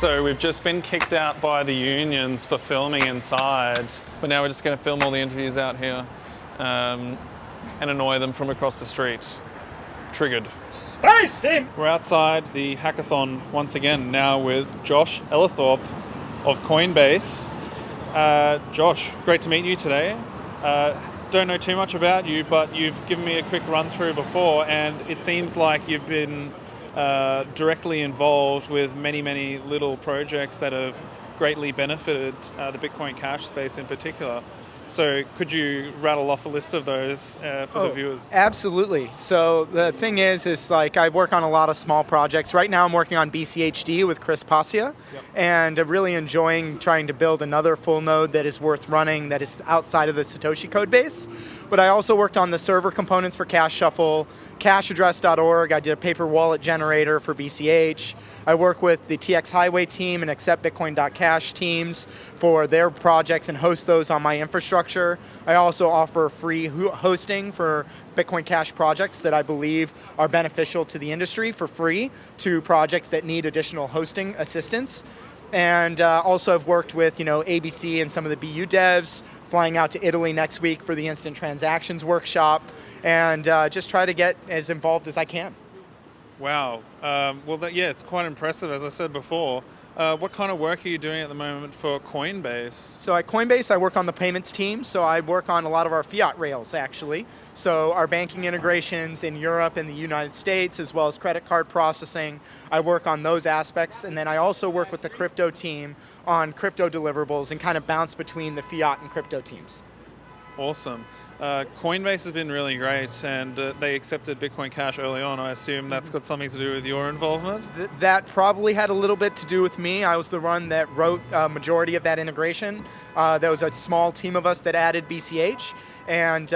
So we've just been kicked out by the unions for filming inside, but now we're just going to film all the interviews out here and annoy them from across the street. Triggered. Spicy! We're outside the hackathon once again, now with Josh Ellithorpe of Coinbase. Josh, great to meet you today. Don't know too much about you, but you've given me a quick run through before, and it seems like you've been directly involved with many little projects that have greatly benefited the Bitcoin Cash space in particular. So could you rattle off a list of those for the viewers? Absolutely. So the thing is like I work on a lot of small projects. Right now I'm working on BCHD with Chris Passia, and I'm really enjoying trying to build another full node that is worth running, that is outside of the Satoshi code base. But I also worked on the server components for Cash Shuffle, cashaddress.org. I did a paper wallet generator for BCH. I work with the TX Highway team and acceptbitcoin.cash teams for their projects and host those on my infrastructure. I also offer free hosting for Bitcoin Cash projects that I believe are beneficial to the industry for free to projects that need additional hosting assistance. And also I've worked with ABC and some of the BU devs, flying out to Italy next week for the Instant Transactions workshop, and just try to get as involved as I can. Wow. It's quite impressive, as I said before. What kind of work are you doing at the moment for Coinbase? So at Coinbase, I work on the payments team. So I work on a lot of our fiat rails, actually. So our banking integrations in Europe and the United States, as well as credit card processing. I work on those aspects. And then I also work with the crypto team on crypto deliverables and kind of bounce between the fiat and crypto teams. Awesome. Coinbase has been really great, and they accepted Bitcoin Cash early on. I assume that's got something to do with your involvement? That probably had a little bit to do with me. I was the one that wrote a majority of that integration. There was a small team of us that added BCH. And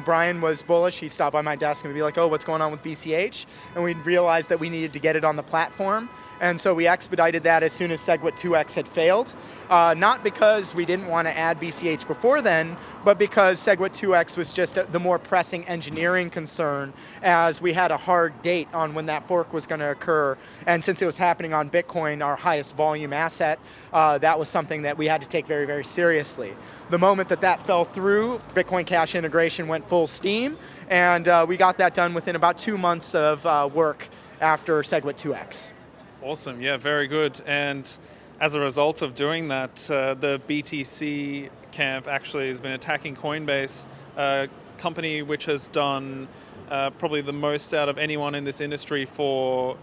Brian was bullish. He stopped by my desk and would be like, "Oh, what's going on with BCH?" And we realized that we needed to get it on the platform. And so we expedited that as soon as SegWit 2x had failed. Not because we didn't want to add BCH before then, but because SegWit 2x was just the more pressing engineering concern, as we had a hard date on when that fork was going to occur. And since it was happening on Bitcoin, our highest volume asset, that was something that we had to take very, very seriously. The moment that fell through, Bitcoin Cash integration went full steam, and we got that done within about 2 months of work after SegWit 2x. Awesome, yeah, very good. And as a result of doing that, the BTC camp actually has been attacking Coinbase, a company which has done probably the most out of anyone in this industry for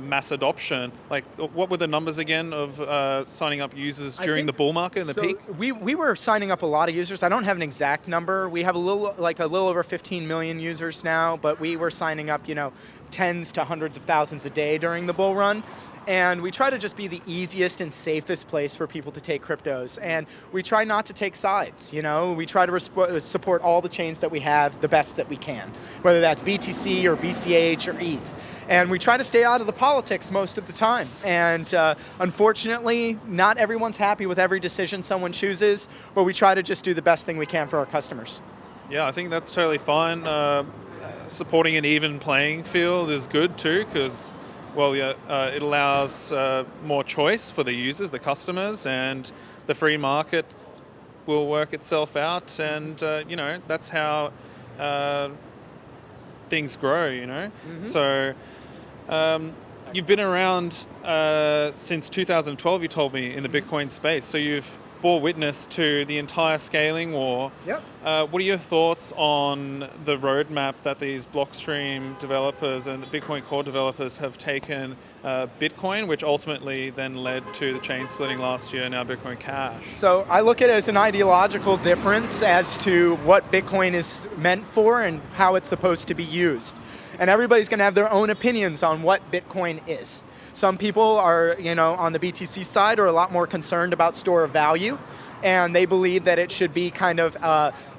mass adoption. Like, what were the numbers again of signing up users during the bull market and the peak? We were signing up a lot of users. I don't have an exact number. We have a little over 15 million users now, but we were signing up, tens to hundreds of thousands a day during the bull run. And we try to just be the easiest and safest place for people to take cryptos. And we try not to take sides, We try to support all the chains that we have the best that we can, whether that's BTC or BCH or ETH. And we try to stay out of the politics most of the time. And unfortunately, not everyone's happy with every decision someone chooses, but we try to just do the best thing we can for our customers. Yeah, I think that's totally fine. Supporting an even playing field is good too, because it allows more choice for the users, the customers, and the free market will work itself out. And that's how things grow. Mm-hmm. So you've been around since 2012. You told me in the Bitcoin space. So you've bore witness to the entire scaling war. Yep. What are your thoughts on the roadmap that these Blockstream developers and the Bitcoin Core developers have taken Bitcoin, which ultimately then led to the chain splitting last year, now Bitcoin Cash? So I look at it as an ideological difference as to what Bitcoin is meant for and how it's supposed to be used. And everybody's going to have their own opinions on what Bitcoin is. Some people are, on the BTC side are a lot more concerned about store of value, and they believe that it should be kind of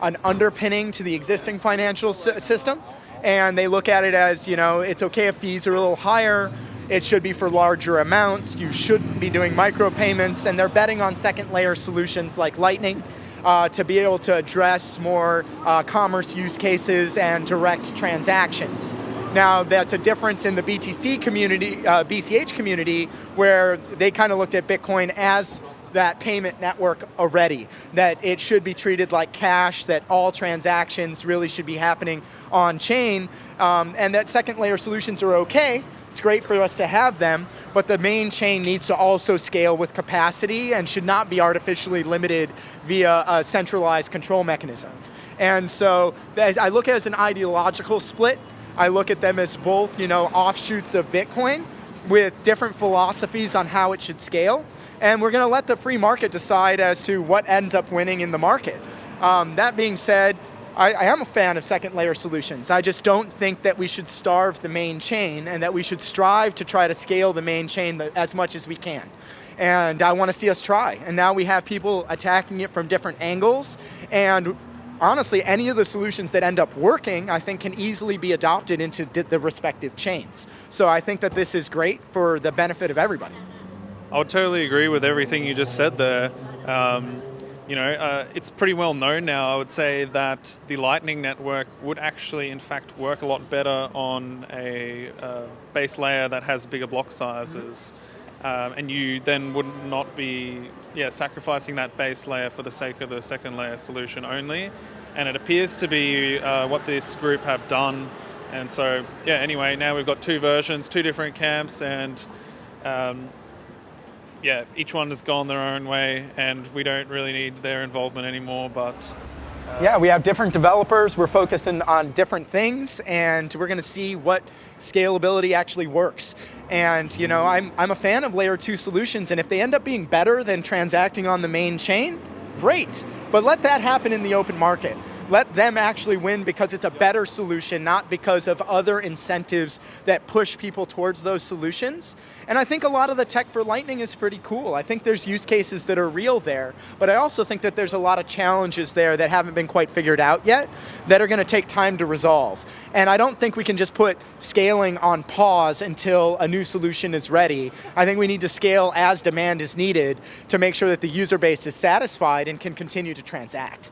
an underpinning to the existing financial system. And they look at it as, it's okay if fees are a little higher, it should be for larger amounts, you shouldn't be doing micropayments, and they're betting on second layer solutions like Lightning to be able to address more commerce use cases and direct transactions. Now, that's a difference in the BTC community, BCH community, where they kind of looked at Bitcoin as that payment network already, that it should be treated like cash, that all transactions really should be happening on chain, and that second layer solutions are okay. It's great for us to have them, but the main chain needs to also scale with capacity and should not be artificially limited via a centralized control mechanism. And so I look at it as an ideological split. I look at them as both, offshoots of Bitcoin with different philosophies on how it should scale. And we're going to let the free market decide as to what ends up winning in the market. That being said, I am a fan of second layer solutions. I just don't think that we should starve the main chain and that we should strive to try to scale the main chain as much as we can. And I want to see us try. And now we have people attacking it from different angles. And honestly, any of the solutions that end up working, I think can easily be adopted into the respective chains. So I think that this is great for the benefit of everybody. I would totally agree with everything you just said there. It's pretty well known now, I would say, that the Lightning Network would actually, in fact, work a lot better on a base layer that has bigger block sizes. And you then would not be sacrificing that base layer for the sake of the second layer solution only. And it appears to be what this group have done. And so, anyway, now we've got two versions, two different camps, and each one has gone their own way, and we don't really need their involvement anymore, but... we have different developers, we're focusing on different things, and we're going to see what scalability actually works. And, I'm a fan of layer 2 solutions, and if they end up being better than transacting on the main chain, great. But let that happen in the open market. Let them actually win because it's a better solution, not because of other incentives that push people towards those solutions. And I think a lot of the tech for Lightning is pretty cool. I think there's use cases that are real there, but I also think that there's a lot of challenges there that haven't been quite figured out yet that are going to take time to resolve. And I don't think we can just put scaling on pause until a new solution is ready. I think we need to scale as demand is needed to make sure that the user base is satisfied and can continue to transact.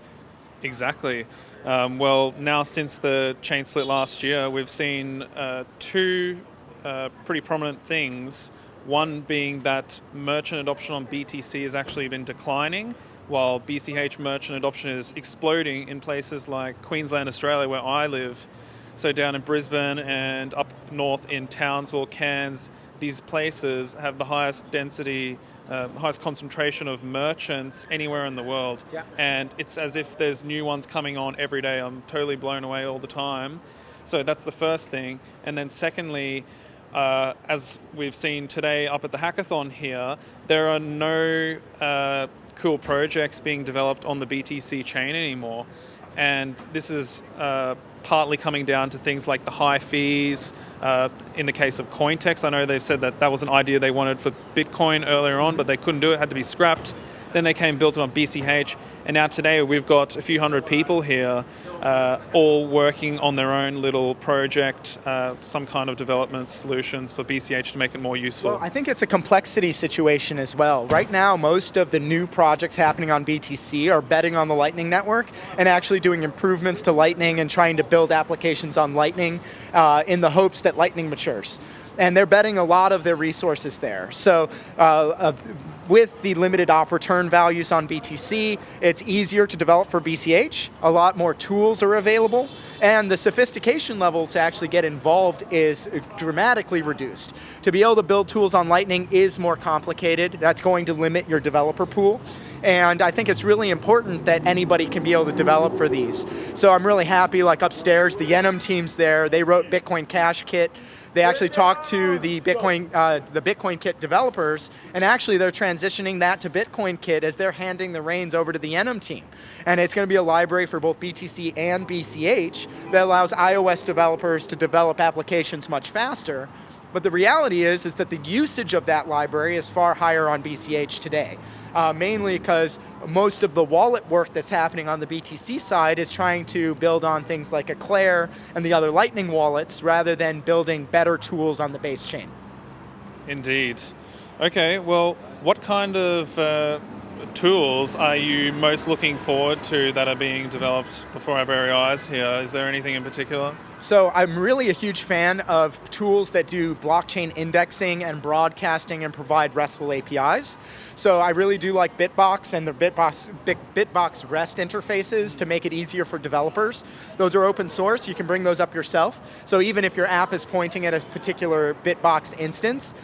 Exactly. Well, now since the chain split last year, we've seen two pretty prominent things. One being that merchant adoption on BTC has actually been declining, while BCH merchant adoption is exploding in places like Queensland, Australia, where I live. So down in Brisbane and up north in Townsville, Cairns, these places have the highest density, highest concentration of merchants anywhere in the world. Yeah. And it's as if there's new ones coming on every day. I'm totally blown away all the time. So that's the first thing. And then secondly, as we've seen today up at the hackathon here, there are no cool projects being developed on the BTC chain anymore. And this is partly coming down to things like the high fees. In the case of Cointex, I know they've said that was an idea they wanted for Bitcoin earlier on, but they couldn't do it, had to be scrapped. Then they came built it on BCH, and now today we've got a few hundred people here all working on their own little project, some kind of development solutions for BCH to make it more useful. Well, I think it's a complexity situation as well. Right now, most of the new projects happening on BTC are betting on the Lightning Network and actually doing improvements to Lightning and trying to build applications on Lightning in the hopes that Lightning matures. And they're betting a lot of their resources there. So with the limited op return values on BTC, it's easier to develop for BCH. A lot more tools are available, and the sophistication level to actually get involved is dramatically reduced. To be able to build tools on Lightning is more complicated. That's going to limit your developer pool. And I think it's really important that anybody can be able to develop for these. So I'm really happy, like upstairs, the Yenum team's there. They wrote Bitcoin Cash Kit. They actually talked to the Bitcoin Kit developers, and actually they're transitioning that to Bitcoin Kit as they're handing the reins over to the Yenum team. And it's going to be a library for both BTC and BCH that allows iOS developers to develop applications much faster. But the reality is that the usage of that library is far higher on BCH today, mainly because most of the wallet work that's happening on the BTC side is trying to build on things like Eclair and the other Lightning wallets rather than building better tools on the base chain. Indeed. Okay, well, what kind of tools are you most looking forward to that are being developed before our very eyes here? Is there anything in particular? So I'm really a huge fan of tools that do blockchain indexing and broadcasting and provide RESTful APIs. So I really do like Bitbox and the Bitbox REST interfaces to make it easier for developers. Those are open source. You can bring those up yourself. So even if your app is pointing at a particular Bitbox instance,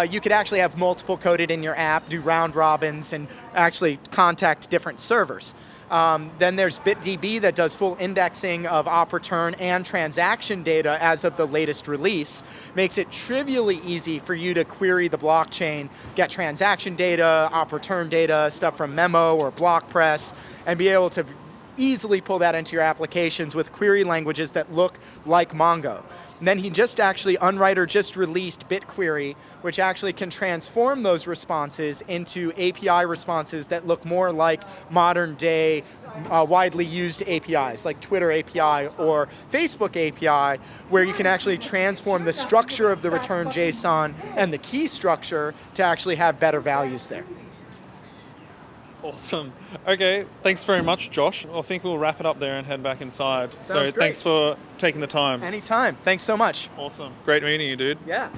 you could actually have multiple coded in your app, do round robins, and actually contact different servers. Then there's BitDB that does full indexing of op return and transaction data as of the latest release. Makes it trivially easy for you to query the blockchain, get transaction data, op return data, stuff from Memo or BlockPress, and be able to easily pull that into your applications with query languages that look like Mongo. And then Unwriter just released BitQuery, which actually can transform those responses into API responses that look more like modern day widely used APIs, like Twitter API or Facebook API, where you can actually transform the structure of the return JSON and the key structure to actually have better values there. Awesome. Okay, thanks very much, Josh. I think we'll wrap it up there and head back inside. Sounds so great. Thanks for taking the time. Anytime. Thanks so much. Awesome. Great meeting you, dude. Yeah.